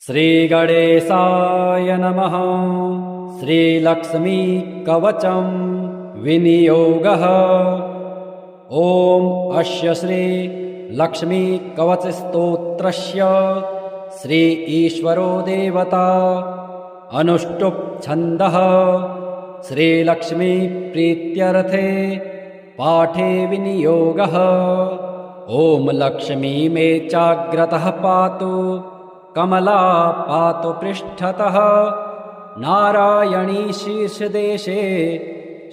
श्रीगणेशाय नमः। श्रीलक्ष्मी कवचं विनियोगः। ॐ अस्य श्री लक्ष्मी कवच स्तोत्रस्य श्री ईश्वरो देवता अनुष्टुप् छन्दः श्रीलक्ष्मी प्रीत्यर्थे पाठे विनियोगः। ॐ लक्ष्मी मे चाग्रतः पातु कमला पातु पृष्ठतः नारायणी शीर्षदेशे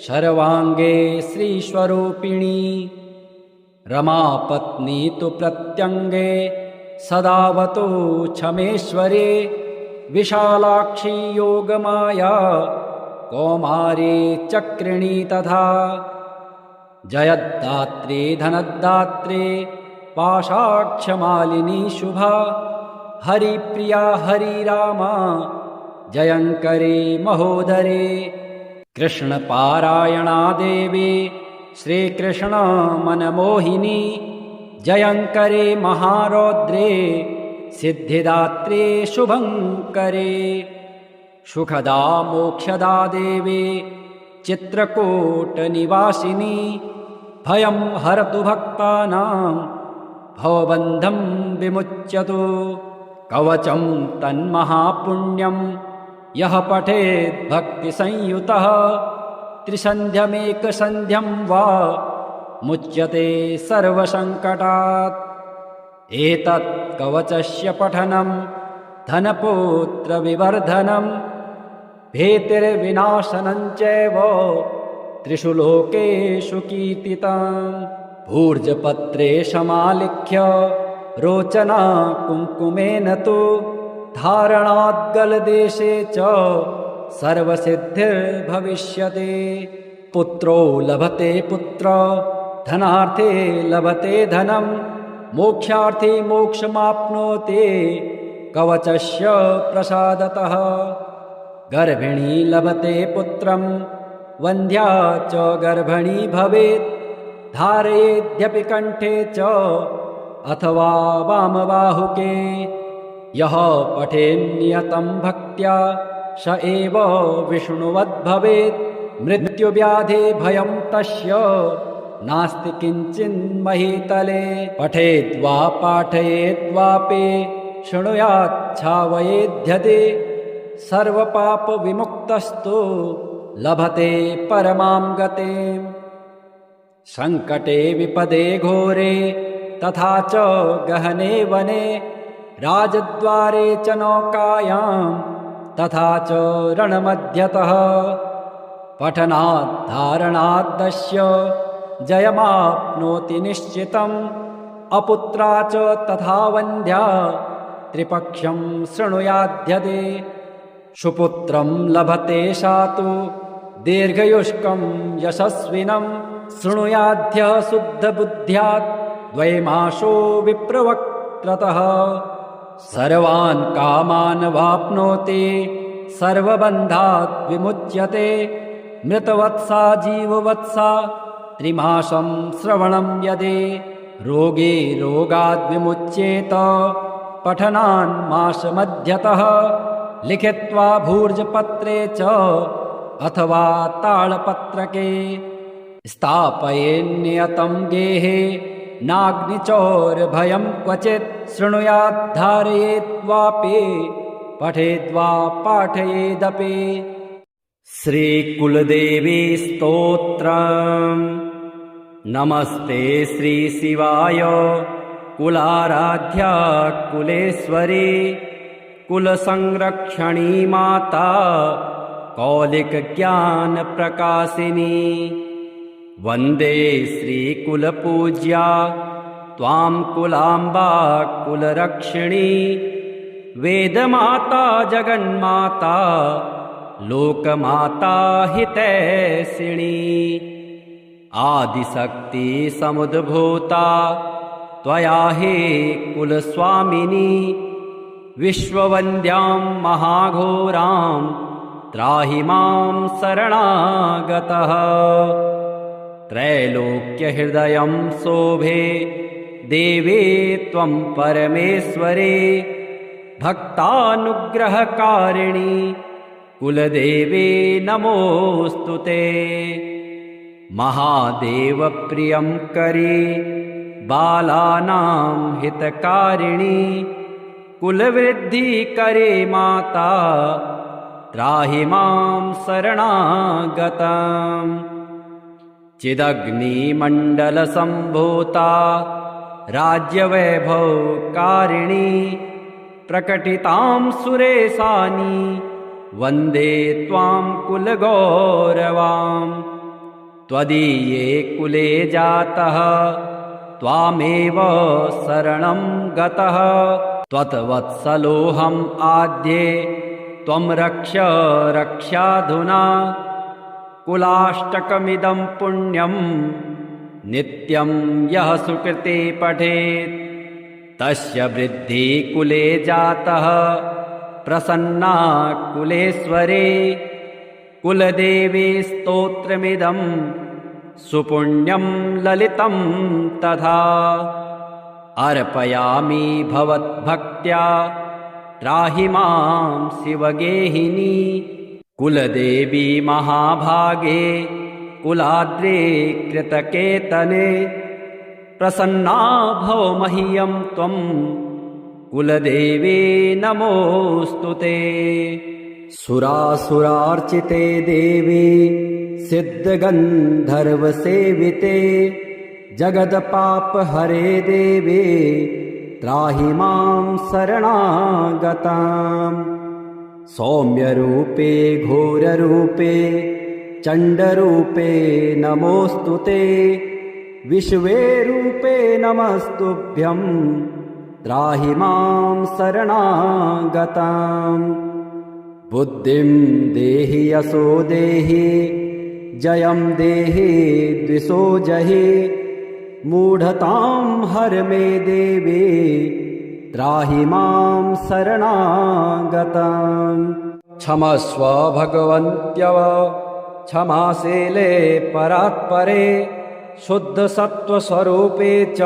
सर्वाङ्गे श्रीस्वरूपिणी रमापत्नी तु प्रत्यङ्गे सदावतु क्षमेश्वरे विशालाक्षी योगमाया कौमारी चक्रिणी तथा जयद्दात्री धनदात्री पाशाक्षमालिनी शुभा हरिप्रिया हरिरामा जयङ्करी महोदरे कृष्णपारायणा देवी श्रीकृष्ण मनमोहिनी जयङ्करे महारौद्रे सिद्धिदात्रे शुभङ्करे सुखदा मोक्षदा देवी चित्रकूटनिवासिनी भयं हरतु भक्तानां भवबन्धं विमुच्यतु। कवचं तन्महापुण्यं यः पठेत् भक्तिसंयुतः त्रिसन्ध्यमेकसन्ध्यं वा मुच्यते सर्वसङ्कटात्। एतत् कवचस्य पठनं धनपुत्रविवर्धनं भीतिर्विनाशनं चैव त्रिषु लोकेषु कीर्तितम्। भूर्जपत्रे समालिख्य रोचना कुङ्कुमेन तु धारणाद्गलदेशे च सर्वसिद्धिर्भविष्यति। पुत्रो लभते पुत्र धनार्थे लभते धनं मोक्षार्थी मोक्षमाप्नोति कवचस्य प्रसादतः। गर्भिणी लभते पुत्रं वन्ध्या च गर्भिणी भवेत् धारयेद्यपि कण्ठे च अथवा वामबाहुके। यः पठेन्नियतं भक्त्या स एव विष्णुवद्भवेत् मृत्युव्याधि भयं तस्य नास्ति किञ्चिन्महीतले। पठेद्वा पाठयेद्वापि शृणुयाच्छावयेध्यते सर्वपापविमुक्तस्तु लभते परमां गतिम्। सङ्कटे विपदे घोरे तथा च गहने वने राजद्वारे च नौकायां तथा च रणमध्यतः पठनाद्धारणाद्दस्य जयमाप्नोति निश्चितम्। अपुत्रा च तथा वन्ध्या त्रिपक्षं शृणुयाध्यते सुपुत्रं लभते सा तु दीर्घयुष्कं यशस्विनं शृणुयाद्यः शुद्धबुद्ध्यात् द्वैमासो विप्रवक्त्रतः। सर्वान् कामान् वाप्नोति सर्वबन्धात् विमुच्यते मृतवत्सा जीववत्सा त्रिमासं श्रवणं यदि रोगे रोगाद् विमुच्येत पठनान् मासमध्यतः लिखित्वा भूर्जपत्रे च अथवा तालपत्रके स्थापयेन्नियतं गेहे नाग्निचौरभयं क्वचित् शृणुयाद्धारयेद्वापि पठेद्वा पाठयेदपि। श्रीकुलदेवी स्तोत्रम्। नमस्ते श्रीशिवाय कुलाराध्या कुलेश्वरी कुलसंरक्षणी माता कौलिकज्ञानप्रकाशिनी। वन्दे श्रीकुलपूज्या त्वां कुलाम्बा कुलरक्षिणी वेदमाता जगन्माता लोकमाता हितैषिणी। आदिशक्ति समुद्भूता त्वया हि कुलस्वामिनी विश्ववन्द्यां महाघोरां त्राहि मां शरणागतः। त्रैलोक्यहृदयं शोभे देवे त्वं परमेश्वरे भक्तानुग्रहकारिणि कुलदेवे नमोऽस्तु ते। महादेवप्रियं करे बालानां हितकारिणि कुलवृद्धि करे माता त्राहि मां शरणागतम्। चिदग्निमण्डलसम्भूता राज्यवैभवकारिणि प्रकटितां सुरेशानि वन्दे त्वां कुलगौरवाम्। त्वदीये कुले जातः त्वामेव शरणं गतः त्वत्वत्सलोऽहम् आद्ये त्वं रक्ष रक्षाधुना। कुलाष्टकमिदं पुण्यं नित्यं यः सुकृते पठेत् तस्य वृद्धि कुले जातः प्रसन्ना कुलेश्वरे। कुलदेवी स्तोत्रमिदं सुपुण्यं ललितं तथा अर्पयामि भवद्भक्त्या त्राहि मां शिवगेहिनी। कुलदेवी महाभागे कुलाद्रे कृतकेतने प्रसन्ना भव मह्यं त्वं कुलदेवी नमोऽस्तु ते। सुरासुरार्चिते देवी सिद्धगन्धर्वसेविते जगदपापहरे देवी त्राहि मां शरणागताम्। सौम्यरूपे घोररूपे चण्डरूपे नमोऽस्तु ते। विश्वे रूपे नमस्तुभ्यं त्राहि मां शरणागताम्। बुद्धिं देहि यशो देहि जयं देहि द्विषो जहि मूढतां हर मे देवी त्राहि मां शरणागताम्। क्षमस्व भगवन्त्यव क्षमाशीले परात्परे शुद्धसत्त्वस्वरूपे च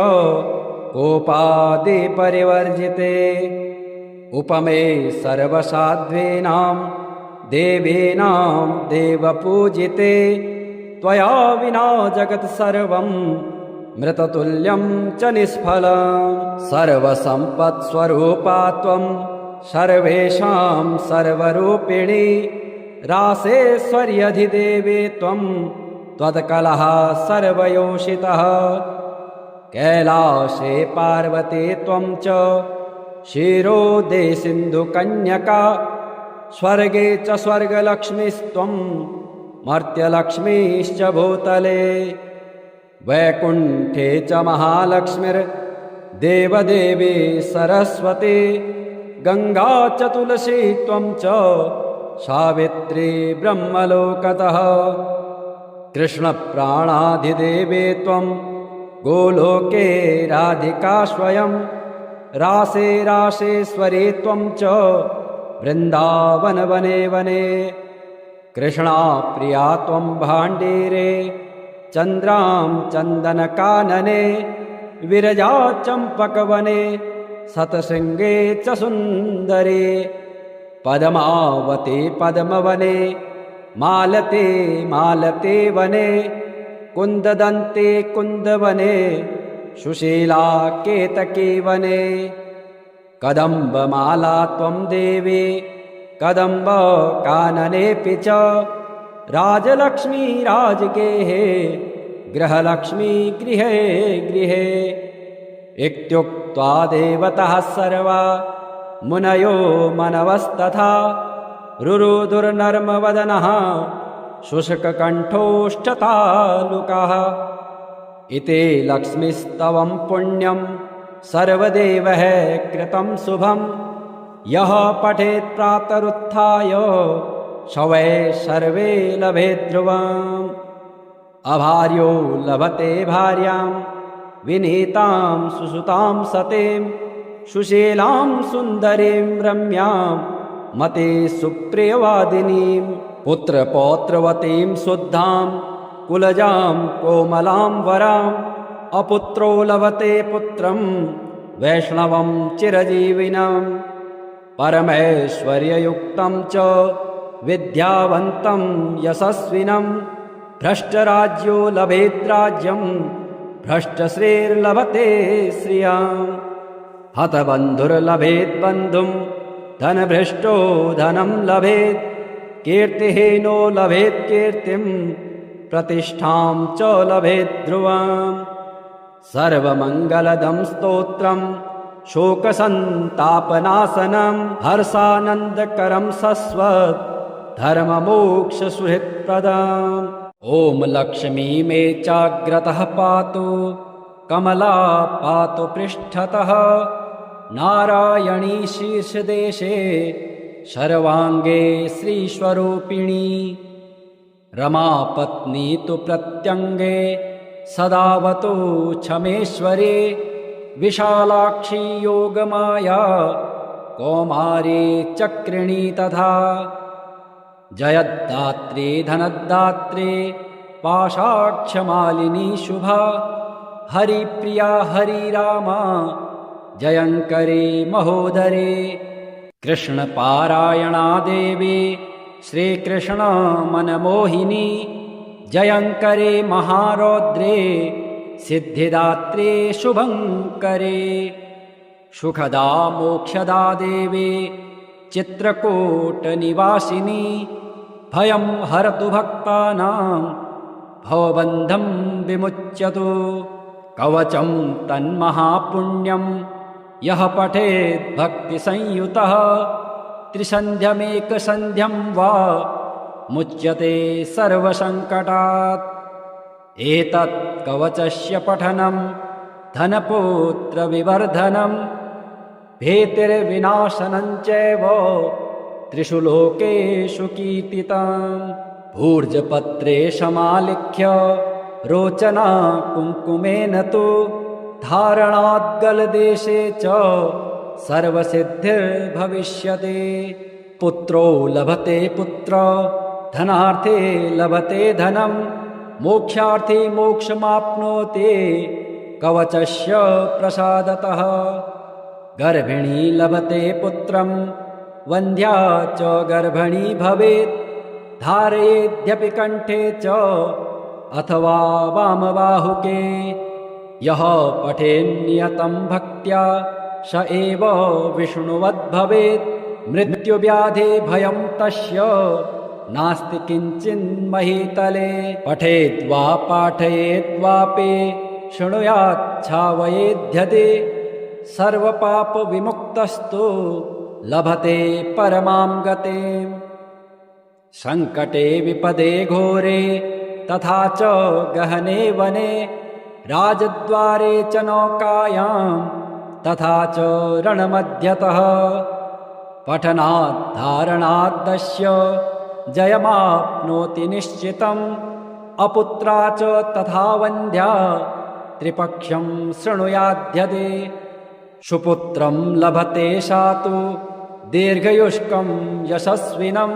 कोपादि परिवर्जिते। उपमे सर्वसाध्वीनां देवीनां देवपूजिते त्वया विना जगत् सर्वं मृततुल्यं च निष्फलम्। सर्वसम्पत्स्वरूपा त्वं सर्वेषां सर्वरूपिणी रासेश्वर्यधिदेवे त्वं त्वत्कलः सर्वयोषितः। कैलासे पार्वती त्वं च क्षीरोदे सिन्धुकन्यका स्वर्गे च स्वर्गलक्ष्मीस्त्वं मर्त्यलक्ष्मीश्च भूतले। वैकुण्ठे च महालक्ष्मीर्देवदेवी सरस्वती गङ्गा च तुलसी त्वं च सावित्री ब्रह्मलोकतः। कृष्णप्राणाधिदेवे त्वं गोलोके राधिका स्वयं रासे रासेश्वरी त्वं च वृन्दावन वने वने। कृष्णा प्रिया त्वं भाण्डीरे चन्द्रां चन्दनकानने विरजा चम्पकवने शतशृङ्गे च सुन्दरे। पद्मावती पद्मवने मालते मालते वने कुन्ददन्ते कुन्दवने सुशीला केतकी वने। कदम्बमाला त्वं देवी कदम्बकाननेऽपि च राजलक्ष्मी राजगेहे गृहलक्ष्मी गृहे गृहे। इत्युक्त्वा देवतः सर्वा मुनयो मनवस्तथा रुरुदुर्नर्मवदनः शुष्ककण्ठोष्ठतालुकः। इति लक्ष्मीस्तवं पुण्यं सर्वदेवैः कृतं शुभं यः पठेत् प्रातरुत्थाय स वै सर्वे लभेत् ध्रुवम्। अभार्यो लभते भार्यां विनीतां सुसुतां सतीं सुशीलां सुन्दरीं रम्यां मते सुप्रियवादिनीं। पुत्रपौत्रवतीं शुद्धां कुलजां कोमलां वराम् अपुत्रो लभते पुत्रं वैष्णवं चिरजीविनम्। परमैश्वर्ययुक्तं च विद्यावन्तं यशस्विनं भ्रष्टराज्यो लभेद्राज्यं भ्रष्टश्रीर्लभते श्रियम् हतबन्धुर्लभेद्बन्धुं धनभ्रष्टो धनं लभेत् कीर्तिहीनो लभेत् कीर्तिं प्रतिष्ठां च लभेत् ध्रुवम् सर्वमङ्गलदं स्तोत्रं शोकसन्तापनाशनं हर्षानन्दकरं शश्वत् धर्ममोक्षसुहृत्प्रदम् ॐ लक्ष्मी मे चाग्रतः पातु कमला पातु पृष्ठतः नारायणी शीर्षदेशे सर्वाङ्गे श्रीस्वरूपिणी रमापत्नी तु प्रत्यङ्गे सदावतु क्षमेश्वरी विशालाक्षी योगमाया कौमारी चक्रिणी तथा जयद्दात्री धनदात्री पाशाक्षमालिनी शुभा हरिप्रिया हरिरामा जयङ्करी महोदरी कृष्णपारायणा देवी श्रीकृष्ण मनमोहिनी जयङ्करे महारौद्रे सिद्धिदात्रे शुभङ्करे सुखदा मोक्षदा देवी चित्रकूटनिवासिनी भयं हरतु भक्तानां भवबन्धं विमुच्यतु कवचं तन्महापुण्यं यः पठेत् भक्तिसंयुतः त्रिसन्ध्यमेकसन्ध्यं वा मुच्यते सर्वसङ्कटात् एतत् कवचस्य पठनं धनपुत्रविवर्धनं भीतिर्विनाशनं चैव त्रिषु लोकेषु कीर्तितम् भूर्जपत्रे समालिख्य रोचना कुङ्कुमेन तु धारणाद्गलदेशे च सर्वसिद्धिर्भविष्यति पुत्रो लभते पुत्र धनार्थे लभते धनं मोक्षार्थी मोक्षमाप्नोति कवचस्य प्रसादतः गर्भिणी लभते पुत्रं वन्ध्या च गर्भिणी भवेत् धारयेद्यपि कण्ठे च अथवा वामबाहुके यः पठेन्नियतं भक्त्या स एव विष्णुवद्भवेत् मृत्युव्याधे भयं तस्य नास्ति किञ्चिन्महीतले पठेद्वा पाठयेद्वापि शृणुयाच्छावयेध्यते सर्वपापविमुक्तस्तु लभते परमां गतिम् सङ्कटे विपदे घोरे तथा च गहने वने राजद्वारे च नौकायां तथा च रणमध्यतः पठनाद्धारणाद्दस्य जयमाप्नोति निश्चितम् अपुत्रा च तथा वन्ध्या त्रिपक्षं शृणुयाध्यते सुपुत्रं लभते सा तु दीर्घयुष्कं यशस्विनं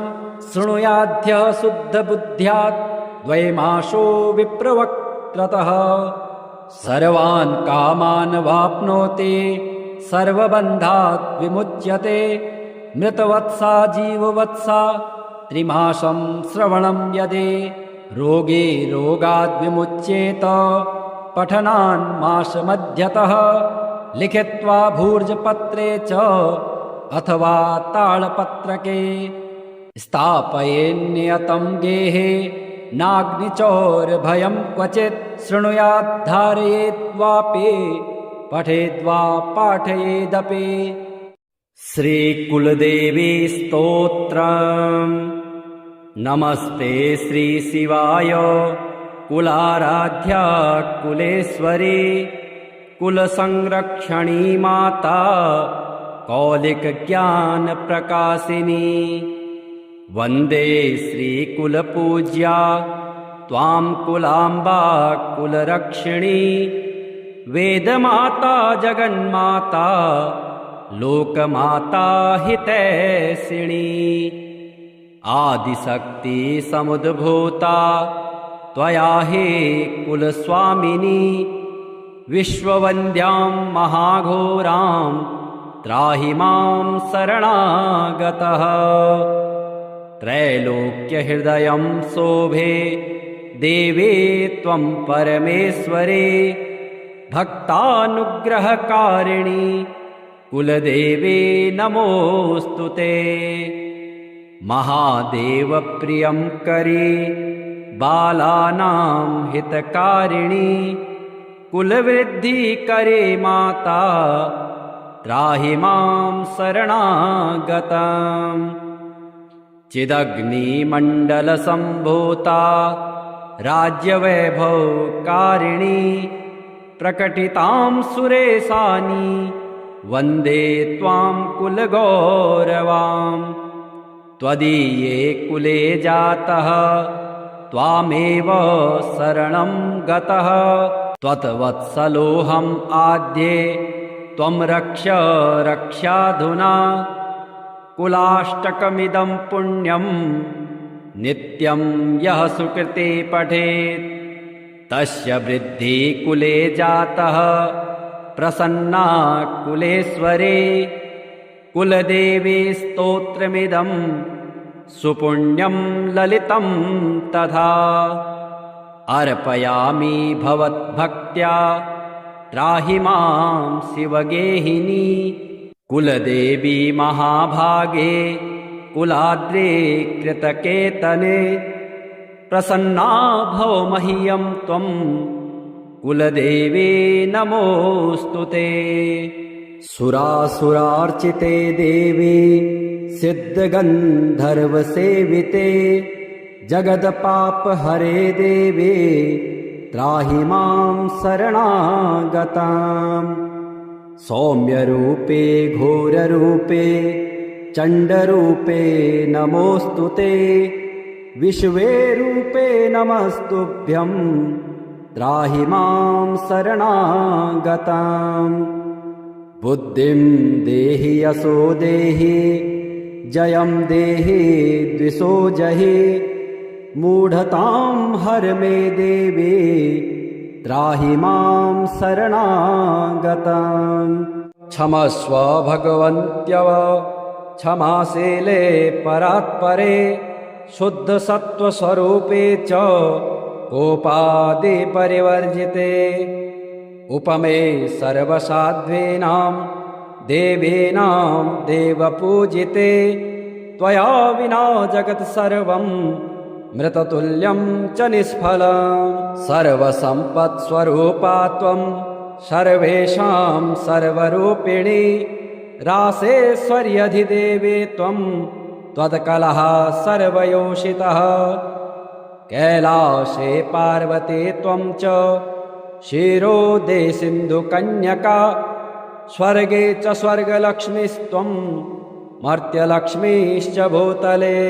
शृणुयाद्यः शुद्धबुद्ध्यात् द्वैमासो विप्रवक्त्रतः सर्वान् कामान् वाप्नोति सर्वबन्धात् विमुच्यते मृतवत्सा जीववत्सा त्रिमासं श्रवणं यदि रोगे रोगाद् विमुच्येत पठनान् मासमध्यतः लिखित्वा भूर्जपत्रे च अथवा ताळपत्रके स्थापयेन्नियतं गेहे नाग्निचौरभयं क्वचित् शृणुयाद्धारयेद्वापि पठेद्वा पाठयेदपि श्रीकुलदेवी स्तोत्रम् नमस्ते श्रीशिवाय कुलाराध्या कुलेश्वरी कुलसंरक्षणी माता कौलिकज्ञानप्रकाशिनी वन्दे श्रीकुलपूज्या त्वां कुलाम्बा कुलरक्षिणी वेदमाता जगन्माता लोकमाता हितैषिणी आदिशक्ति समुद्भूता त्वया हि कुलस्वामिनी विश्ववन्द्यां महाघोरां त्राहि मां शरणागतः। त्रैलोक्यहृदयं शोभे देवे त्वं परमेश्वरे, भक्तानुग्रहकारिणि कुलदेवे नमोऽस्तु ते। महादेवप्रियं करे बालानां हितकारिणि, कुलवृद्धि करे माता त्राहि मां शरणागतम्। चिदग्निमण्डलसम्भूता राज्यवैभवकारिणि, प्रकटितां सुरेशानि वन्दे त्वां कुलगौरवाम्। त्वदीये कुले जातः त्वामेव शरणं गतः, त्वत्वत्सलोऽहम् आद्ये त्वं रक्ष रक्षाधुना। कुलाष्टकमिदं पुण्यं नित्यं यः सुकृते पठेत्, तस्य वृद्धि कुले जातः प्रसन्ना कुलेश्वरे। कुलदेवी स्तोत्रमिदं सुपुण्यं ललितं तथा, अर्पयामि भवद्भक्त्या त्राहि मां शिवगेहिनी। कुलदेवी महाभागे कुलाद्रे कृतकेतने, प्रसन्ना भव मह्यं त्वं कुलदेवे नमोऽस्तु ते। सुरासुरार्चिते देवे सिद्धगन्धर्वसेविते, जगदपापहरे देवे त्राहि मां शरणागताम्। सौम्यरूपे घोररूपे चण्डरूपे नमोऽस्तु ते, विश्वे रूपे नमस्तुभ्यं त्राहि मां शरणागताम्। बुद्धिं देहि यशो देहि जयं देहि द्विषो जहि, मूढतां हर मे देवी त्राहि मां शरणागताम्। क्षमस्व भगवन्त्यव क्षमाशीले परात्परे, शुद्धसत्त्वस्वरूपे च कोपादि परिवर्जिते। उपमे सर्वसाध्वीनां देवीनां देवपूजिते, त्वया विना जगत् सर्वं मृततुल्यं च निष्फलम्। सर्वसम्पत्स्वरूपा त्वं सर्वेषां सर्वरूपिणी, रासेश्वर्यधिदेवे त्वं त्वत्कलः सर्वयोषितः। कैलासे पार्वती त्वं च क्षीरोदे सिन्धुकन्यका, स्वर्गे च स्वर्गलक्ष्मीस्त्वं मर्त्यलक्ष्मीश्च भूतले।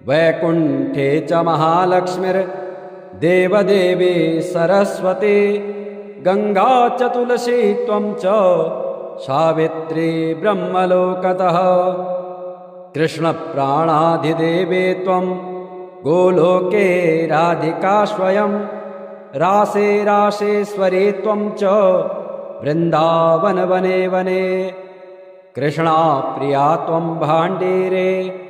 वैकुण्ठे च महालक्ष्मीर्देवदेवी सरस्वती, गङ्गा च तुलसी त्वं च सावित्री ब्रह्मलोकतः। कृष्णप्राणाधिदेवे त्वं गोलोके राधिका स्वयं, रासे रासेश्वरी त्वं च वृन्दावन वने वने। कृष्णा प्रिया त्वं भाण्डीरे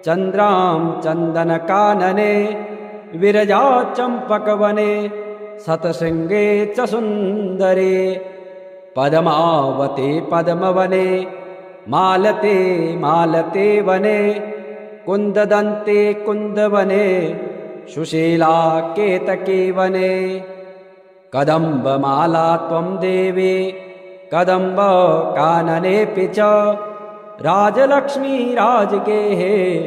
चन्द्रां चन्दनकानने, विरजा चम्पकवने शतशृङ्गे च सुन्दरे। पद्मावती पद्मवने मालते मालते वने, कुन्ददन्ते कुन्दवने सुशीला केतकी वने। कदम्बमाला त्वं देवी कदम्बकाननेऽपि च, राजलक्ष्मी राजगेहे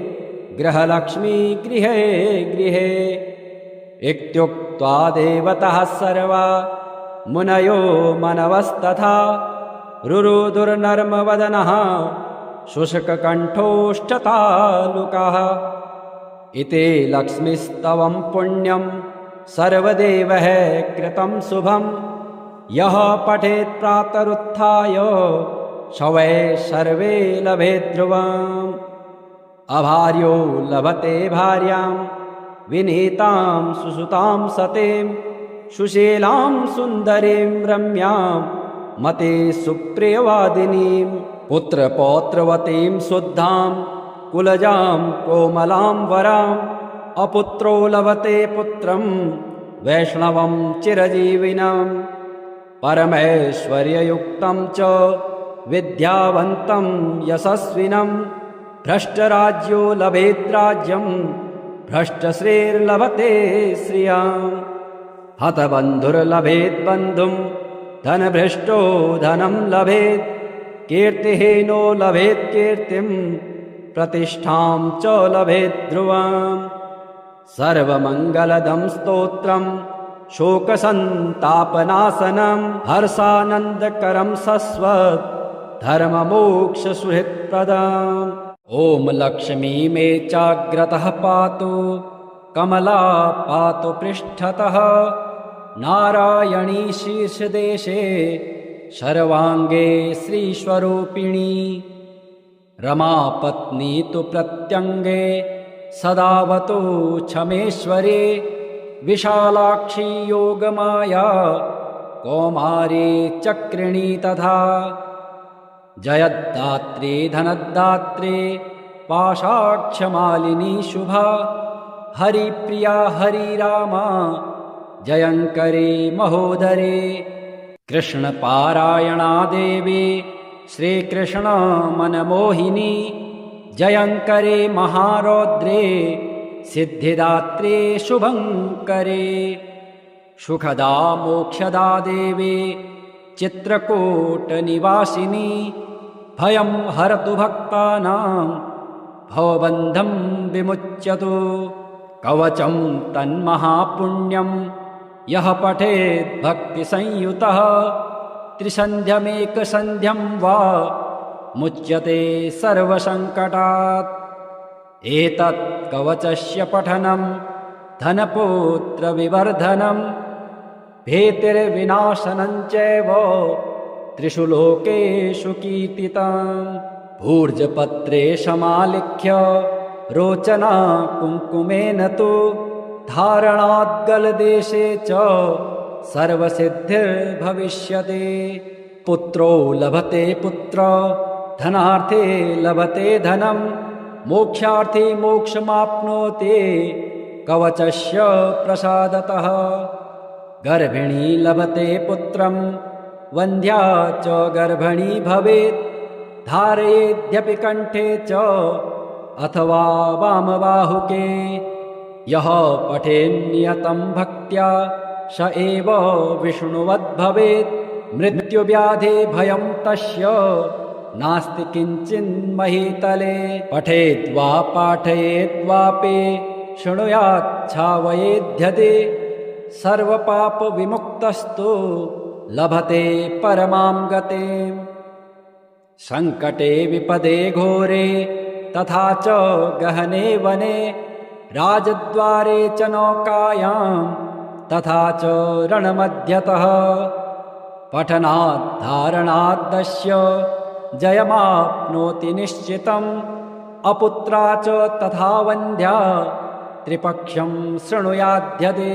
गृहलक्ष्मी गृहे गृहे। इत्युक्त्वा देवतः सर्वा मुनयो मनवस्तथा, रुरुदुर्नर्मवदनः शुष्ककण्ठोष्ठतालुकः। इति लक्ष्मीस्तवं पुण्यं सर्वदेवैः कृतं शुभं, यः पठेत् प्रातरुत्थाय स वै सर्वे लभेत् ध्रुवम्। अभार्यो लभते भार्यां विनीतां सुसुतां सतीं, सुशीलां सुन्दरीं रम्यां मते सुप्रियवादिनीं पुत्रपौत्रवतीं शुद्धां कुलजां कोमलां वराम् अपुत्रो लभते पुत्रं वैष्णवं चिरजीविनं परमैश्वर्ययुक्तं च विद्यावन्तं यशस्विनं भ्रष्टराज्यो लभेत् राज्यं भ्रष्टश्रीर्लभते श्रियाम् हतबन्धुर्लभेत् बन्धुं धनभ्रष्टो धनं लभेत् कीर्तिहीनो लभेत् कीर्तिं प्रतिष्ठां च लभेत् ध्रुवम् सर्वमङ्गलदं स्तोत्रं शोकसन्तापनाशनं हर्षानन्दकरं शश्वत् धर्ममोक्षसुहृत्प्रदम् ॐ लक्ष्मी मे चाग्रतः पातु कमला पातु पृष्ठतः नारायणी शीर्षदेशे सर्वाङ्गे श्रीस्वरूपिणी रमापत्नी तु प्रत्यङ्गे सदावतु क्षमेश्वरी विशालाक्षी योगमाया कौमारी चक्रिणी तथा जयद्दात्री धनदात्री पाशाक्षमालिनी शुभा हरिप्रिया हरिरामा जयङ्करी महोदरी कृष्णपारायणा देवी श्रीकृष्ण मनमोहिनी जयङ्करी महारौद्रे सिद्धिदात्री शुभङ्करी सुखदा मोक्षदा देवी चित्रकूटनिवासिनी भयं हरतु भक्तानां भवबन्धं विमुच्यतु कवचं तन्महापुण्यं यः पठेत् भक्तिसंयुतः त्रिसन्ध्यमेकसन्ध्यं वा मुच्यते सर्वसङ्कटात् एतत् कवचस्य पठनं धनपुत्रविवर्धनं भीतिर्विनाशनं चैव त्रिषु लोकेषु कीर्तितम् भूर्जपत्रे समालिख्य रोचना कुङ्कुमेन तु धारणाद्गलदेशे च सर्वसिद्धिर्भविष्यति पुत्रो लभते पुत्र धनार्थे लभते धनं मोक्षार्थी मोक्षमाप्नोति कवचस्य प्रसादतः गर्भिणी लभते पुत्रं वन्ध्या च गर्भिणी भवेत् धारयेद्यपि कण्ठे च अथवा वामबाहुके यः पठेन्नियतं भक्त्या स एव विष्णुवद्भवेत् मृत्युव्याधि भयं तस्य नास्ति किञ्चिन्महीतले पठेद्वा पाठयेद्वापि शृणुयाच्छावयेध्यते सर्वपापविमुक्तस्तु लभते परमां गतिम् सङ्कटे विपदे घोरे तथा च गहने वने राजद्वारे च नौकायां तथा च रणमध्यतः पठनाद्धारणाद्दस्य जयमाप्नोति निश्चितम् अपुत्रा च तथा वन्ध्या त्रिपक्षं शृणुयाध्यते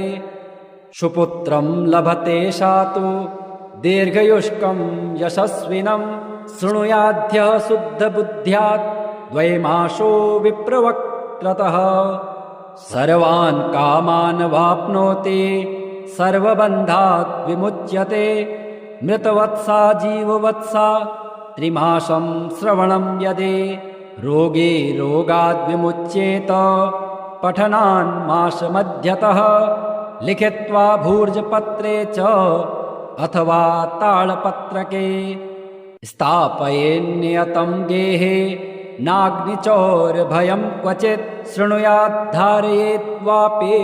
सुपुत्रं लभते सा तु दीर्घयुष्कं यशस्विनं शृणुयाद्यः शुद्धबुद्ध्यात् द्वैमासो विप्रवक्त्रतः सर्वान् कामान् वाप्नोति सर्वबन्धात् विमुच्यते मृतवत्सा जीववत्सा त्रिमासं श्रवणं यदि रोगी रोगाद् विमुच्येत पठनान् मासमध्यतः लिखित्वा भूर्जपत्रे च अथवा तालपत्रके स्थापयेन्नियतं गेहे नाग्निचौरभयं क्वचित् शृणुयाद्धारयेद्वापि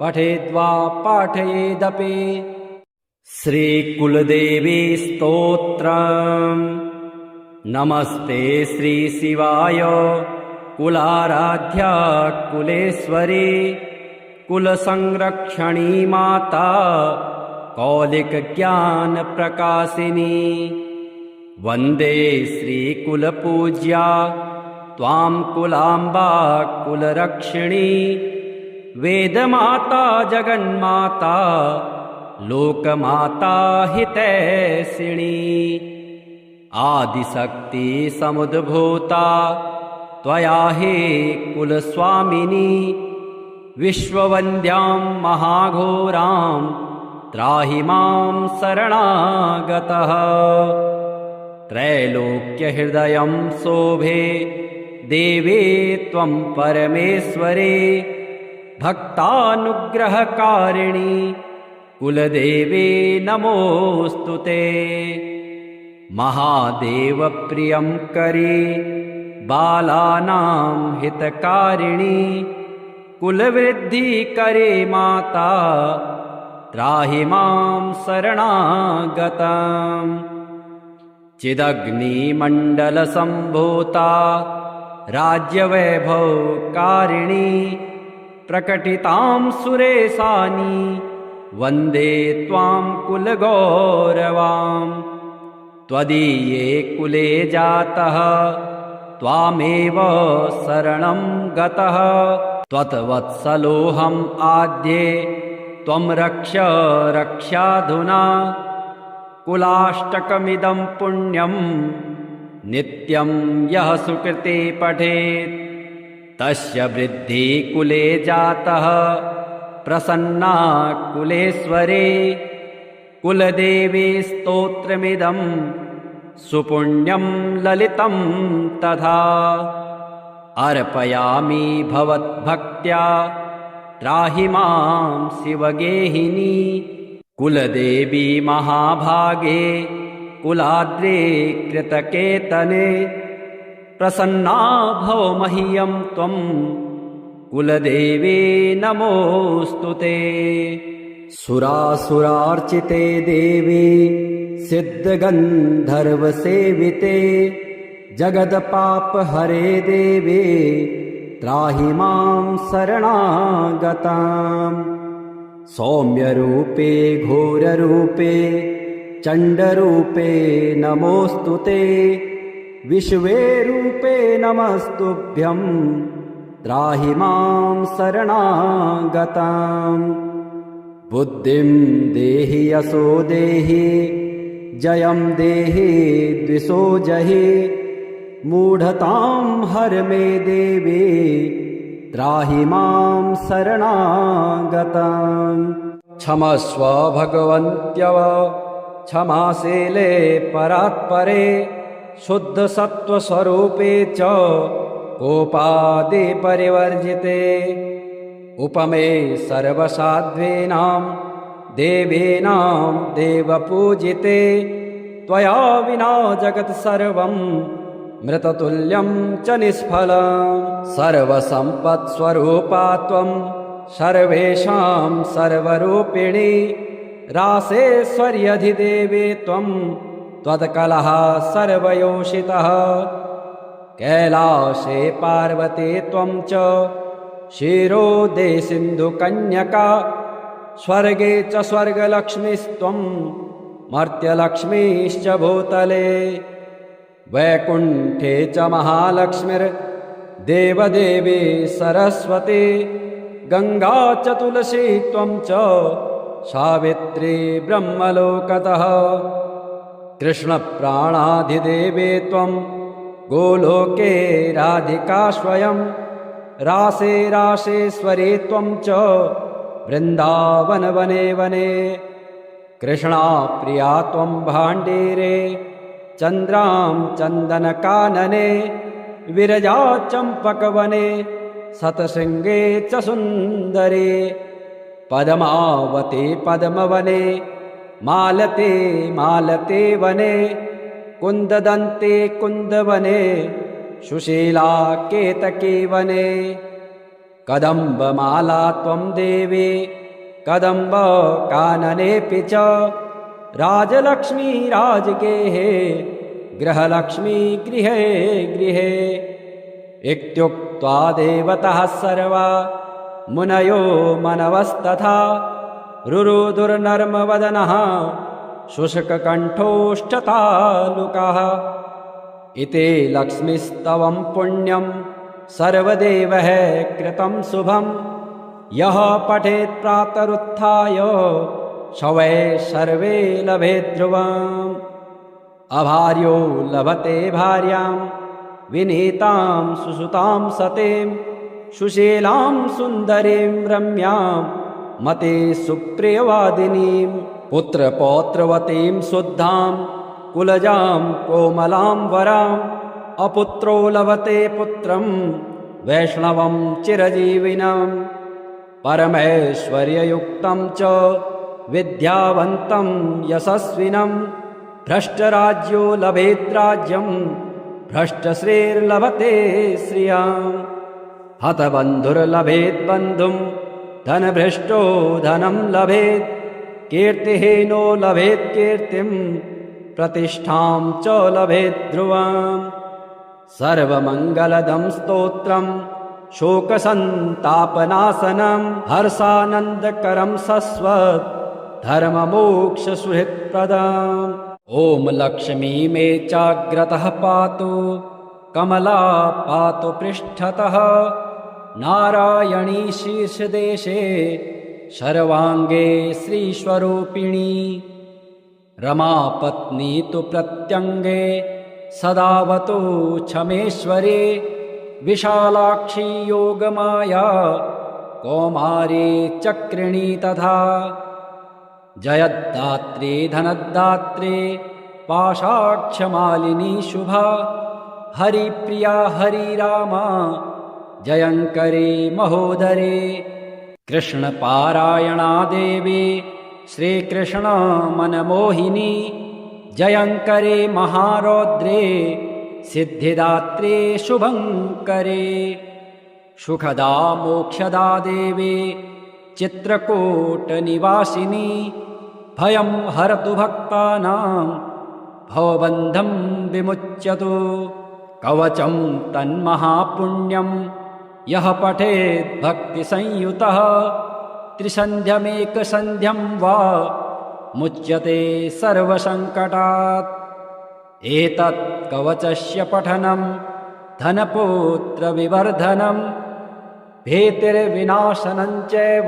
पठेद्वा पाठयेदपि श्रीकुलदेवी स्तोत्रम् नमस्ते श्रीशिवाय कुलाराध्या कुलेश्वरी कुलसंरक्षणी माता कौलिकज्ञानप्रकाशिनी वन्दे श्रीकुलपूज्या त्वां कुलाम्बा कुलरक्षिणी वेदमाता जगन्माता लोकमाता हितैषिणी आदिशक्ति समुद्भूता त्वया हि कुलस्वामिनी विश्ववन्द्यां महाघोरां त्राहि मां शरणागतः त्रैलोक्यहृदयं शोभे देवे त्वं परमेश्वरे भक्तानुग्रहकारिणी कुलदेवे नमोऽस्तु ते महादेवप्रियं करे बालानां हितकारिणी कुलवृद्धि करे माता त्राहि मां शरणागतम् चिदग्निमण्डलसम्भूता राज्यवैभवकारिणी प्रकटितां सुरेशानि वन्दे त्वां कुलगौरवाम् त्वदीये कुले जातः त्वामेव शरणं गतः त्वत्वत्सलोऽहम् आद्ये त्वं रक्ष रक्षाधुना कुलाष्टकमिदं पुण्यं नित्यं यः सुकृते पठेत् तस्य वृद्धि कुले जातः प्रसन्ना कुलेश्वरे कुलदेवी स्तोत्रमिदं सुपुण्यं ललितं तथा अर्पयामि भवद्भक्त्या त्राहि मां शिवगेहिनी कुलदेवी महाभागे कुलाद्रे कृतकेतने प्रसन्ना भव मह्यं त्वं कुलदेवी नमोऽस्तु ते सुरासुरार्चिते देवी सिद्धगन्धर्वसेविते जगदपापहरे देवे त्राहि मां शरणागताम् सौम्यरूपे घोररूपे चण्डरूपे नमोऽस्तु ते विश्वे रूपे नमस्तुभ्यं त्राहि मां शरणागताम् बुद्धिं देहि यशो देहि जयं देहि द्विषो जहि मूढतां हर मे देवी त्राहि मां शरणागताम् क्षमस्व भगवन्त्यव क्षमाशीले परात्परे शुद्धसत्त्वस्वरूपे च कोपादि परिवर्जिते उपमे सर्वसाध्वीनां देवीनां देवपूजिते त्वया विना जगत् सर्वं मृततुल्यं च निष्फलम् सर्वसम्पत्स्वरूपा त्वं सर्वेषां सर्वरूपिणी रासेश्वर्यधिदेवे त्वं त्वत्कलः सर्वयोषितः कैलासे पार्वती त्वं च क्षीरोदे सिन्धुकन्यका स्वर्गे च स्वर्गलक्ष्मीस्त्वं मर्त्यलक्ष्मीश्च भूतले वैकुण्ठे च महालक्ष्मीर्देवदेवी सरस्वती गङ्गा च तुलसी त्वं च सावित्री ब्रह्मलोकतः कृष्णप्राणाधिदेवे त्वं गोलोके राधिका स्वयं रासे रासेश्वरी त्वं च वृन्दावन वने वने कृष्णा प्रिया त्वं भाण्डीरे चन्द्रां चन्दनकानने विरजा चम्पकवने शतशृङ्गे च सुन्दरे पद्मावती पद्मवने मालते मालते वने कुन्ददन्ते कुन्दवने सुशीला केतकी वने कदम्बमाला त्वं देवी कदम्बकाननेऽपि च राजलक्ष्मी राजगेहे गृहलक्ष्मी गृहे गृहे इत्युक्त्वा देवतः सर्वा मुनयो मनवस्तथा रुरुदुर्नर्मवदनः शुष्ककण्ठोष्ठतालुकः इति लक्ष्मीस्तवं पुण्यं सर्वदेवैः कृतं शुभं यः पठेत् प्रातरुत्थाय शवै सर्वे लभे ध्रुवम् अभार्यो लभते भार्यां विनीतां सुसुतां सतीं सुशीलां सुन्दरीं रम्यां मते सुप्रियवादिनीं पुत्रपौत्रवतीं शुद्धां कुलजां कोमलां वराम् अपुत्रो लभते पुत्रं वैष्णवं चिरजीविनं परमैश्वर्ययुक्तं च विद्यावन्तं यशस्विनं भ्रष्टराज्यो लभेद्राज्यं भ्रष्टश्रीर्लभते श्रियां हतबन्धुर्लभेद्बन्धुं धनभ्रष्टो धनं लभेत् कीर्तिहीनो लभेत् कीर्तिं प्रतिष्ठां च लभेत् ध्रुवम् सर्वमङ्गलदं स्तोत्रं शोकसन्तापनाशनं हर्षानन्दकरं शश्वत् धर्ममोक्षसुहृत्प्रदम् ॐ लक्ष्मी मे चाग्रतः पातु कमला पातु पृष्ठतः नारायणी शीर्षदेशे सर्वाङ्गे श्रीस्वरूपिणी रमापत्नी तु प्रत्यङ्गे सदावतु क्षमेश्वरी विशालाक्षी योगमाया कौमारी चक्रिणी तथा जयद्दात्री धनदात्री पाशाक्षमालिनी शुभा हरिप्रिया हरिरामा जयङ्करी महोदरी कृष्णपारायणा देवी श्रीकृष्ण मनमोहिनी जयङ्करे महारौद्रे सिद्धिदात्रे शुभङ्करे सुखदा मोक्षदा देवी चित्रकूटनिवासिनी भयं हरतु भक्तानां भवबन्धं विमुच्यतु कवचं तन्महापुण्यं यः पठेत् भक्तिसंयुतः त्रिसन्ध्यमेकसन्ध्यं वा मुच्यते सर्वसङ्कटात् एतत् कवचस्य पठनं धनपुत्रविवर्धनं भीतिर्विनाशनं चैव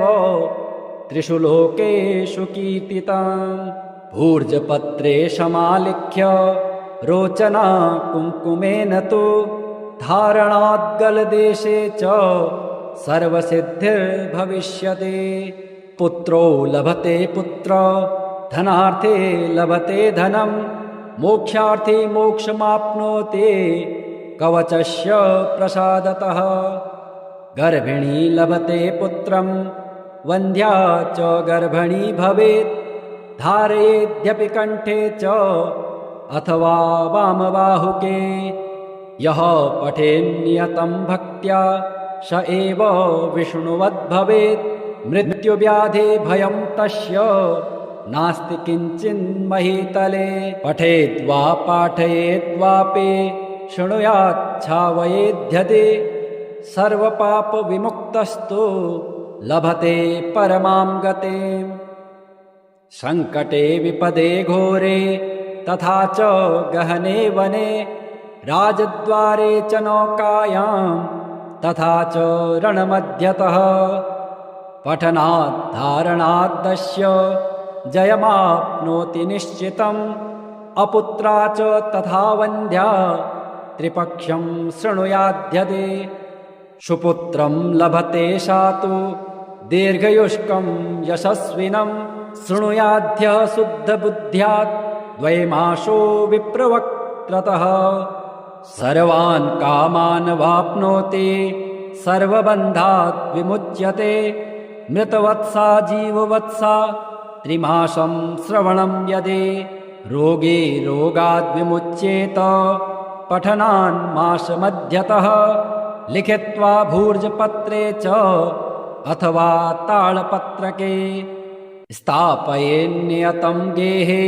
त्रिषु लोकेषु कीर्तितम् भूर्जपत्रे समालिख्य रोचना कुङ्कुमेन तु धारणाद्गलदेशे च सर्वसिद्धिर्भविष्यति पुत्रो लभते पुत्र धनार्थे लभते धनं मोक्षार्थे मोक्षमाप्नोति कवचस्य प्रसादतः गर्भिणी लभते पुत्रं वन्ध्या च गर्भिणी भवेत् धारयेद्यपि कण्ठे च अथवा वामबाहुके यः पठेन्नियतं भक्त्या स एव विष्णुवद्भवेत् मृत्युव्याधि भयं तस्य नास्ति किञ्चिन्महीतले पठेद्वा पाठयेद्वापि शृणुयाच्छावयेध्यते सर्वपापविमुक्तस्तु लभते परमां गतिम् सङ्कटे विपदे घोरे तथा च गहने वने राजद्वारे च नौकायां तथा च रणमध्यतः पठनाद्धारणाद्दस्य जयमाप्नोति निश्चितम् अपुत्रा च तथा वन्ध्या त्रिपक्षं शृणुयाध्यते सुपुत्रं लभते सा तु दीर्घयुष्कं यशस्विनं शृणुयाद्यः शुद्धबुद्ध्यात् द्वैमासो विप्रवक्त्रतः सर्वान् कामान् वाप्नोति सर्वबन्धात् विमुच्यते मृतवत्सा जीववत्सा त्रिमासं श्रवणं यदि रोगे रोगाद् विमुच्येत पठनान् मासमध्यतः लिखित्वा भूर्जपत्रे च अथवा तालपत्रके स्थापयेन्नियतं गेहे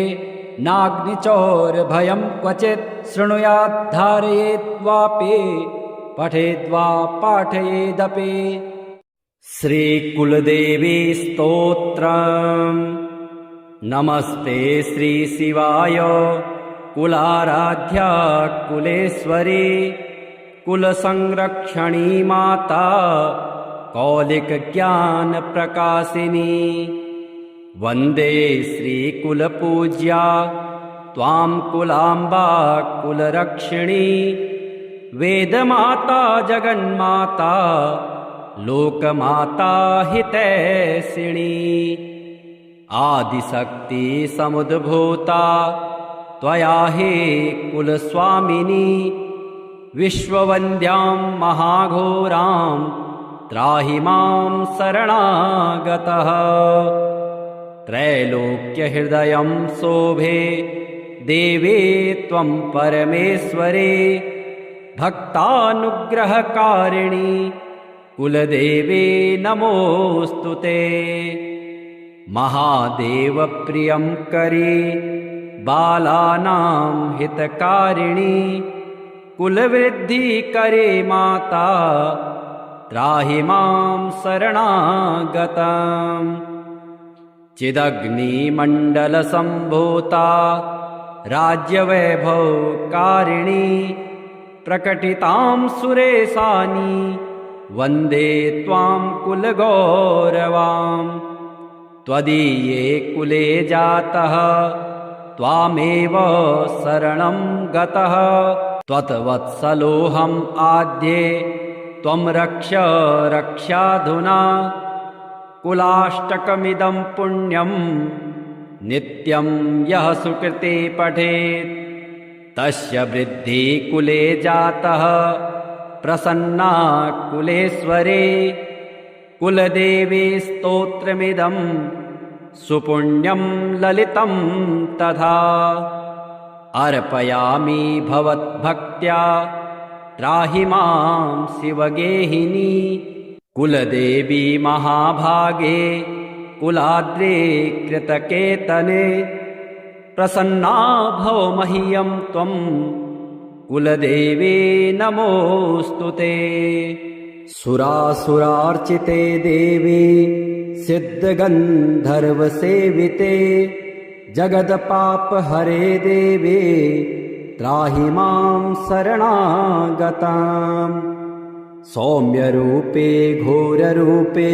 नाग्निचौरभयं क्वचित् शृणुयाद्धारयेद्वापि पठेद्वा पाठयेदपि श्रीकुलदेवी स्तोत्रम् नमस्ते श्रीशिवाय कुलाराध्या कुलेश्वरी कुलसंरक्षणी माता कौलिकज्ञानप्रकाशिनी वन्दे श्रीकुलपूज्या त्वां कुलाम्बा कुलरक्षिणी वेदमाता जगन्माता लोकमाता हितैषिणी आदिशक्ति समुद्भूता त्वया हि कुलस्वामिनी विश्ववन्द्यां महाघोरां त्राहि मां शरणागतः त्रैलोक्यहृदयं शोभे देवे त्वं परमेश्वरे भक्तानुग्रहकारिणि कुलदेवे नमोऽस्तु ते महादेवप्रियं करे बालानां हितकारिणि कुलवृद्धिकरे माता त्राहि मां शरणागतम् चिदग्निमण्डलसम्भूता राज्यवैभवकारिणी प्रकटितां सुरेशानि वन्दे त्वां कुलगौरवाम् त्वदीये कुले जातः त्वामेव शरणं गतः त्वत्वत्सलोऽहम् आद्ये त्वं रक्ष रक्षाधुना कुलाष्टकमिदं पुण्यं नित्यं यः सुकृते पठेत् तस्य वृद्धि कुले जातः प्रसन्ना कुलेश्वरे कुलदेवी स्तोत्रमिदं सुपुण्यं ललितं तथा अर्पयामि भवद्भक्त्या त्राहि मां शिवगेहिनी कुलदेवी महाभागे कुलाद्रे कृतकेतने प्रसन्ना भव मह्यं त्वं कुलदेवी नमोऽस्तु ते सुरासुरार्चिते देवी सिद्धगन्धर्वसेविते जगदपापहरे देवी त्राहि मां शरणागताम् सौम्यरूपे घोररूपे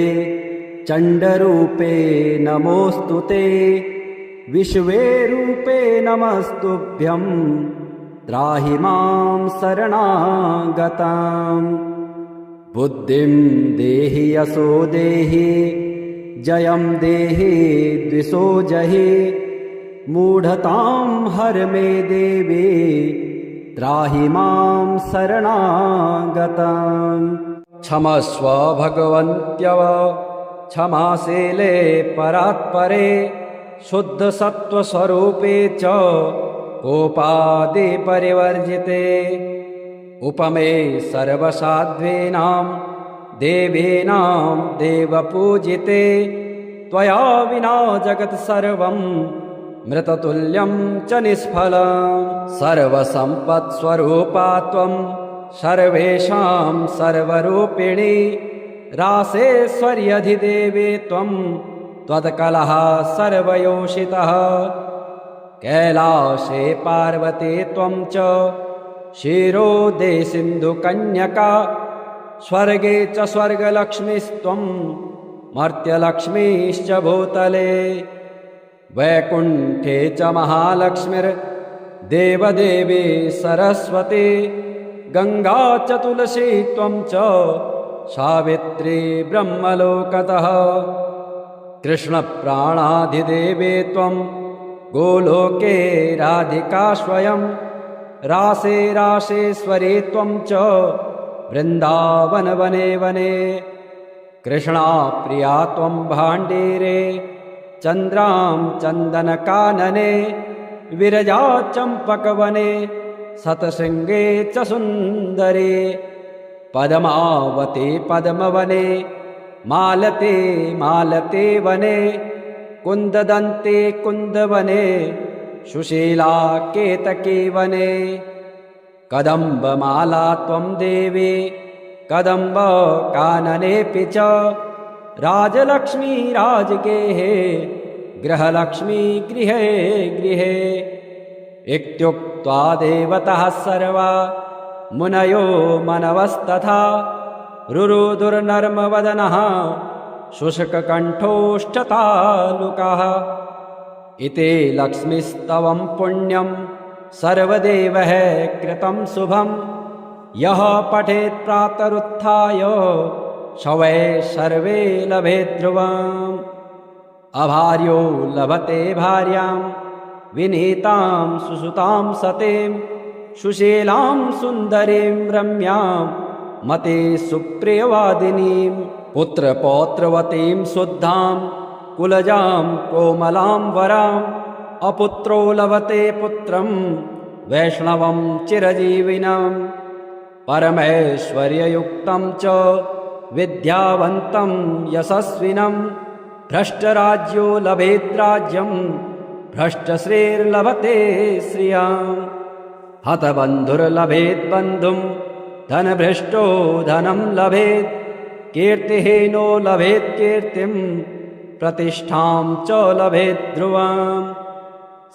चण्डरूपे नमोऽस्तु ते विश्वे रूपे नमस्तुभ्यं त्राहि मां शरणागताम् बुद्धिं देहि यशो देहि जयं देहि द्विषो जहि मूढतां हर मे देवी त्राहि मां शरणागताम् क्षमस्व भगवन्त्यव क्षमाशीले परात्परे शुद्धसत्त्वस्वरूपे च कोपादि परिवर्जिते उपमे सर्वसाध्वीनां देवीनां देवपूजिते त्वया विना जगत् सर्वं मृततुल्यं च निष्फलम् सर्वसम्पत्स्वरूपा त्वं सर्वेषां सर्वरूपिणी रासेश्वर्यधिदेवे त्वं त्वत्कलः सर्वयोषितः कैलासे पार्वती त्वं च क्षीरोदे सिन्धुकन्यका स्वर्गे च स्वर्गलक्ष्मीस्त्वं मर्त्यलक्ष्मीश्च भूतले वैकुण्ठे च महालक्ष्मीर्देवदेवी सरस्वती गङ्गा च तुलसी त्वं च सावित्री ब्रह्मलोकतः कृष्णप्राणाधिदेवे त्वं गोलोके राधिका स्वयं रासे रासेश्वरी त्वं च वृन्दावनवने वने कृष्णा प्रिया त्वं भाण्डीरे चन्द्रां चन्दनकानने विरजा चम्पकवने शतशृङ्गे च सुन्दरे पद्मावते पद्मवने मालते मालते वने कुन्ददन्ते कुन्दवने सुशीला केतकी वने कदम्बमाला त्वं देवी कदम्बकाननेऽपि च राजलक्ष्मी राजगेहे गृहलक्ष्मी गृहे गृहे इत्युक्त्वा देवतः सर्वा मुनयो मनवस्तथा रुरुदुर्नर्मवदनः शुष्ककण्ठोष्ठतालुकः इति लक्ष्मीस्तवं पुण्यं सर्वदेवैः कृतं शुभं यः पठेत् प्रातरुत्थाय शवै सर्वे लभेत् ध्रुवम् अभार्यो लभते भार्यां विनीतां सुसुतां सतीं सुशीलां सुन्दरीं रम्यां मते सुप्रियवादिनीं पुत्रपौत्रवतीं शुद्धां कुलजां कोमलां वराम् अपुत्रो लभते पुत्रं वैष्णवं चिरजीविनं परमैश्वर्ययुक्तं च विद्यावन्तं यशस्विनं भ्रष्टराज्यो लभेत् राज्यं भ्रष्टश्रीर्लभते श्रियाम् हतबन्धुर्लभेत् बन्धुं धनभ्रष्टो धनं लभेत् कीर्तिहीनो लभेत् कीर्तिं प्रतिष्ठां च लभेत् ध्रुवम्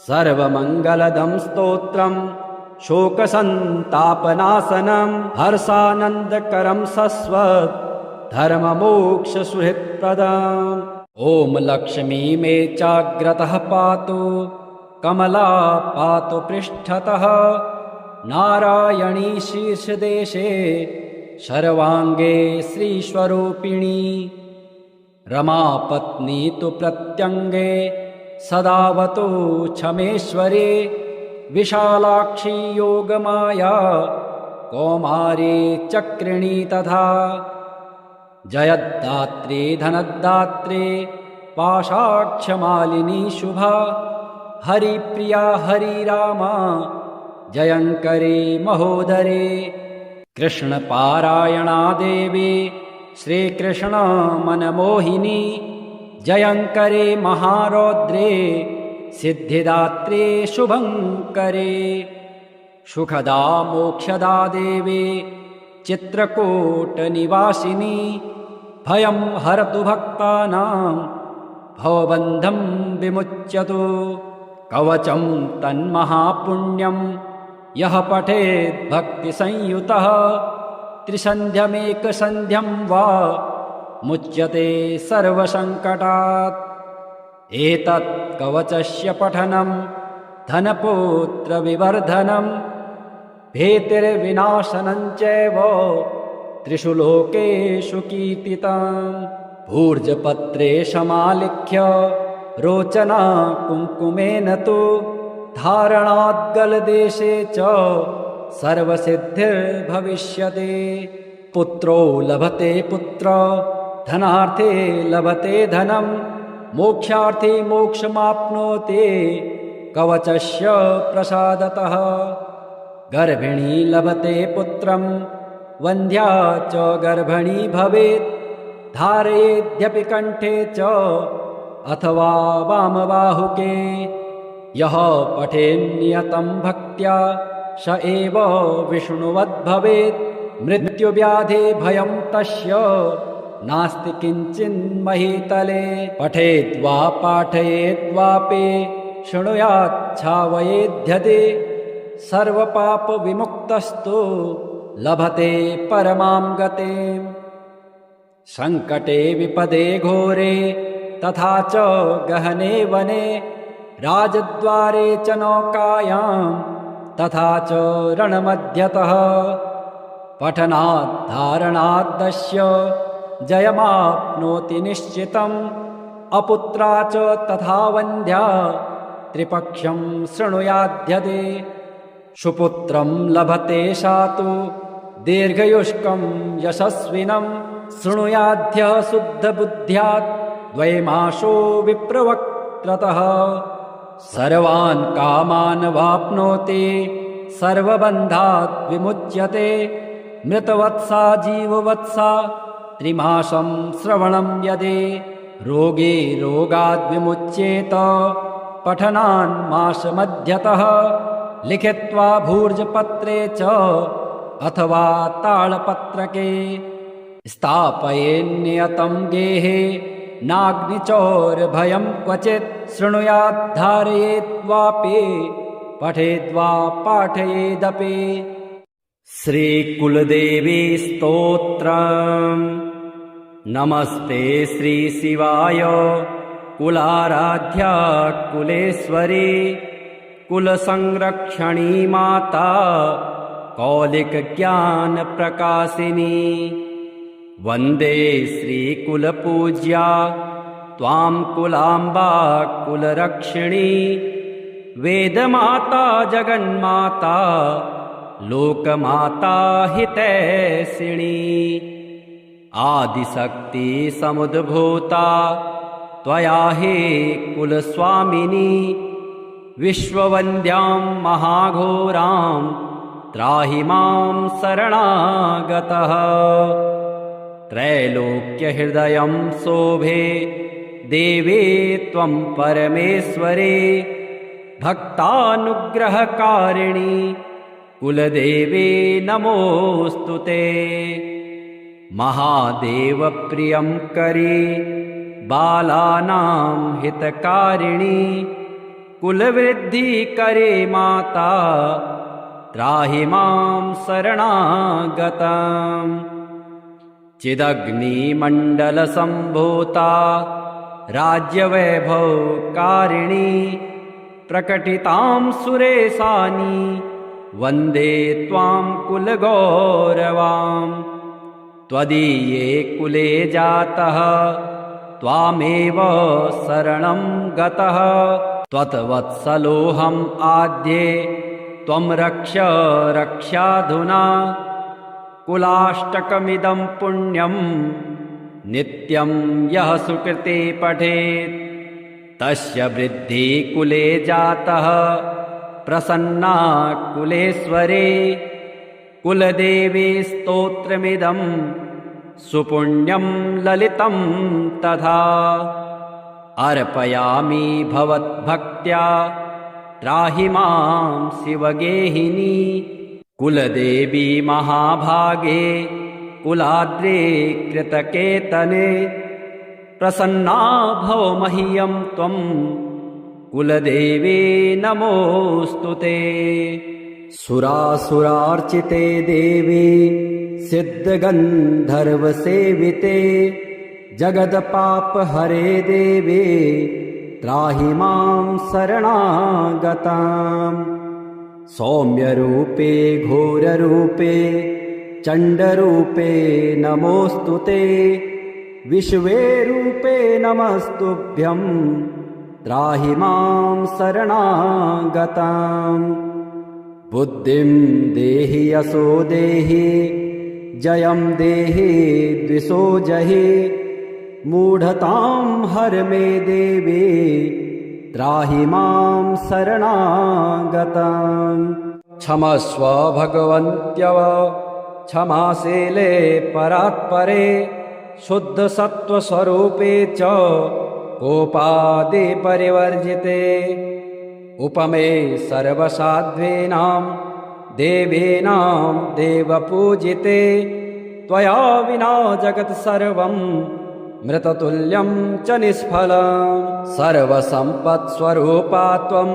सर्वमङ्गलदं स्तोत्रं शोकसन्तापनाशनं हर्षानन्दकरं शश्वत् धर्ममोक्षसुहृत्प्रदम् ॐ लक्ष्मी मे चाग्रतः पातु कमला पातु पृष्ठतः नारायणी शीर्षदेशे सर्वाङ्गे श्रीस्वरूपिणी रमापत्नी तु प्रत्यङ्गे सदावतु क्षमेश्वरी विशालाक्षी योगमाया कौमारी चक्रिणी तथा जयद्दात्री धनदात्री पाशाक्षमालिनी शुभा हरिप्रिया हरिरामा जयङ्करी महोदरी कृष्णपारायणा देवी श्रीकृष्ण मनमोहिनी जयङ्करे महारौद्रे सिद्धिदात्रे शुभङ्करे सुखदा मोक्षदा देवी चित्रकूटनिवासिनी भयं हरतु भक्तानां भवबन्धं विमुच्यतु कवचं तन्महापुण्यं यः पठेत् भक्तिसंयुतः त्रिसन्ध्यमेकसन्ध्यं वा मुच्यते सर्वसङ्कटात् एतत् कवचस्य पठनं धनपुत्रविवर्धनं भीतिर्विनाशनं चैव त्रिषु लोकेषु कीर्तितम् भूर्जपत्रे समालिख्य रोचना कुङ्कुमेन तु धारणाद्गलदेशे च सर्वसिद्धिर्भविष्यति पुत्रो लभते पुत्र धनार्थे लभते धनं मोक्षार्थी मोक्षमाप्नोति कवचस्य प्रसादतः गर्भिणी लभते पुत्रं वन्ध्या च गर्भिणी भवेत् धारयेद्यपि कण्ठे च अथवा वामबाहुके यः पठेन्नियतं भक्त्या स एव विष्णुवद्भवेत् मृत्युव्याधे भयं तस्य नास्ति किञ्चिन्महीतले पठेद्वा पाठयेद्वापि शृणुयाच्छावयेध्यते सर्वपापविमुक्तस्तु लभते परमां गतिम् सङ्कटे विपदे घोरे तथा च गहने वने राजद्वारे च नौकायां तथा च रणमध्यतः पठनाद्धारणाद्दस्य जयमाप्नोति निश्चितम् अपुत्रा च तथा वन्ध्या त्रिपक्षं शृणुयाध्यते सुपुत्रं लभते सा तु दीर्घयुष्कं यशस्विनं शृणुयाध्यः शुद्धबुद्ध्यात् द्वैमासो विप्रवक्त्रतः सर्वान् कामान् वाप्नोति सर्वबन्धात् विमुच्यते मृतवत्सा जीववत्सा त्रिमासं श्रवणं यदि रोगे रोगाद् विमुच्येत पठनान् मासमध्यतः लिखित्वा भूर्जपत्रे च अथवा तालपत्रके स्थापयेन्नियतं गेहे नाग्निचौरभयं क्वचित् शृणुयाद्धारयेद्वापि पठेद्वा पाठयेदपि। श्रीकुलदेवी स्तोत्रम्। नमस्ते श्रीशिवाय कुलाराध्या कुलेश्वरी कुलसंरक्षणी माता कौलिकज्ञानप्रकाशिनी वन्दे श्रीकुलपूज्या त्वां कुलाम्बा कुलरक्षिणी वेदमाता जगन्माता लोकमाता हितैषिणी आदिशक्ति समुद्भूता त्वया हि कुलस्वामिनी विश्ववन्द्यां महाघोरां त्राहि मां शरणागतः त्रैलोक्यहृदयं शोभे देवे त्वं परमेश्वरे भक्तानुग्रहकारिणि कुलदेवे नमोऽस्तु ते महादेवप्रियं करे बालानां हितकारिणि कुलवृद्धिकरे माता त्राहि मां शरणागतम् चिदग्निमण्डलसम्भूता राज्यवैभवकारिणी प्रकटितां सुरेशानि वन्दे त्वां कुलगौरवाम् त्वदीये कुले जातः त्वामेव शरणं गतः त्वत्वत्सलोऽहम् आद्ये त्वं रक्ष रक्षाधुना कुलाष्टकमिदं पुण्यं नित्यं यः सुकृते पठेत् तस्य वृद्धि कुले जातः प्रसन्ना कुलेश्वरे कुलदेवी स्तोत्रमिदं सुपुण्यं ललितं तथा अर्पयामि भवद्भक्त्या त्राहि मां शिवगेहिनी कुलदेवी महाभागे कुलाद्रे कृतकेतने प्रसन्ना भव मह्यं त्वं कुलदेवी नमोऽस्तु ते सुरासुरार्चिते देवी सिद्धगन्धर्वसेविते जगदपापहरे देवी त्राहि मां शरणागताम् सौम्यरूपे घोररूपे चण्डरूपे नमोऽस्तु ते विश्वे रूपे नमस्तुभ्यं त्राहि मां शरणागताम् बुद्धिं देहि यशो देहि जयं देहि द्विषो जहि मूढतां हर मे देवी त्राहि मां शरणागताम् क्षमस्व भगवन्त्यव क्षमाशीले परात्परे शुद्धसत्त्वस्वरूपे च कोपादि परिवर्जिते उपमे सर्वसाध्वीनां देवीनां देवपूजिते त्वया विना जगत् सर्वं मृततुल्यं च निष्फलम् सर्वसम्पत्स्वरूपा त्वं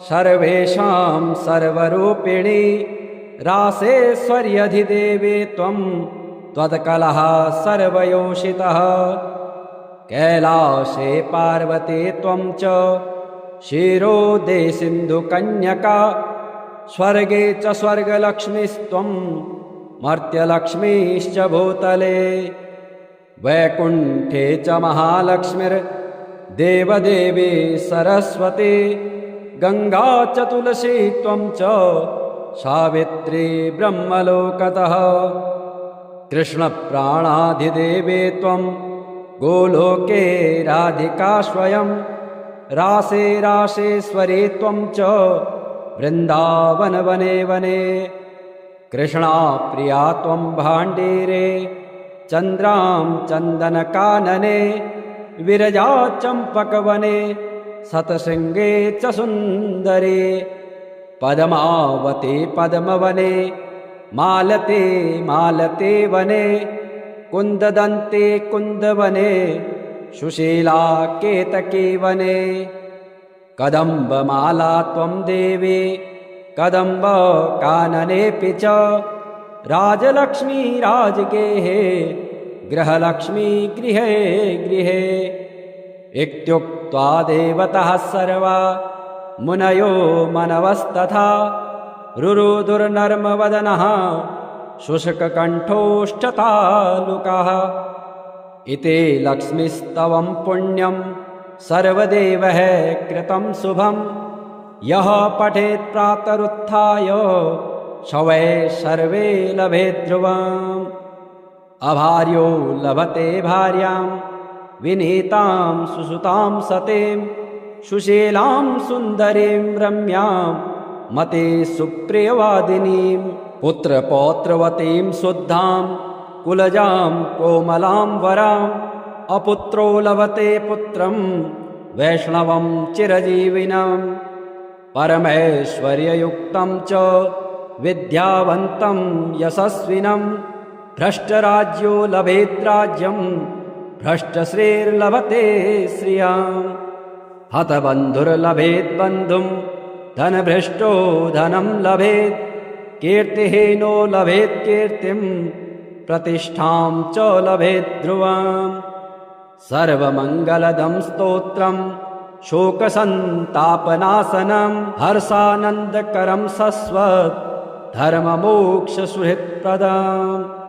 सर्वेषां सर्वरूपिणी रासेश्वर्यधिदेवे त्वं त्वत्कलः सर्वयोषितः कैलासे पार्वती त्वं च क्षीरोदे सिन्धुकन्यका स्वर्गे च स्वर्गलक्ष्मीस्त्वं मर्त्यलक्ष्मीश्च भूतले वैकुण्ठे च महालक्ष्मीर्देवदेवी सरस्वती गङ्गा च तुलसी त्वं च सावित्री ब्रह्मलोकतः कृष्णप्राणाधिदेवे त्वं गोलोके राधिका स्वयं रासे रासेश्वरी त्वं च वृन्दावनवने वने कृष्णा प्रिया त्वं भाण्डीरे चन्द्रां चन्दनकानने विरजा चम्पकवने शतशृङ्गे च सुन्दरे पद्मावते पद्मवने मालते मालते वने कुन्ददन्ते कुन्दवने सुशीला केतकी वने कदम्बमाला त्वं देवी कदम्बकाननेऽपि च राजलक्ष्मी राजगेहे गृहलक्ष्मी गृहे गृहे। इत्युक्त्वा देवतः सर्वा मुनयो मनवस्तथा रुरुदुर्नर्मवदनः शुष्ककण्ठोष्ठतालुकः। इति लक्ष्मीस्तवं पुण्यं सर्वदेवैः कृतं शुभं। यः पठेत् प्रातरुत्थाय शवै सर्वे लभेत् ध्रुवम्। अभार्यो लभते भार्यां विनीतां सुसुतां सतीं सुशीलां सुन्दरीं रम्यां मते सुप्रियवादिनीं पुत्रपौत्रवतीं शुद्धां कुलजां कोमलां वराम्। अपुत्रो लभते पुत्रं वैष्णवं चिरजीविनं परमैश्वर्ययुक्तं च विद्यावन्तं यशस्विनं। भ्रष्टराज्यो लभेत् राज्यं भ्रष्टश्रीर्लभते श्रियाम्। हतबन्धुर्लभेत् बन्धुं धनभ्रष्टो धनं लभेत्। कीर्तिहीनो लभेत् कीर्तिं प्रतिष्ठां च लभेत् ध्रुवम्। सर्वमङ्गलदं स्तोत्रं शोकसन्तापनाशनं हर्षानन्दकरं शश्वत् धर्ममोक्षसुहृत्प्रदम्।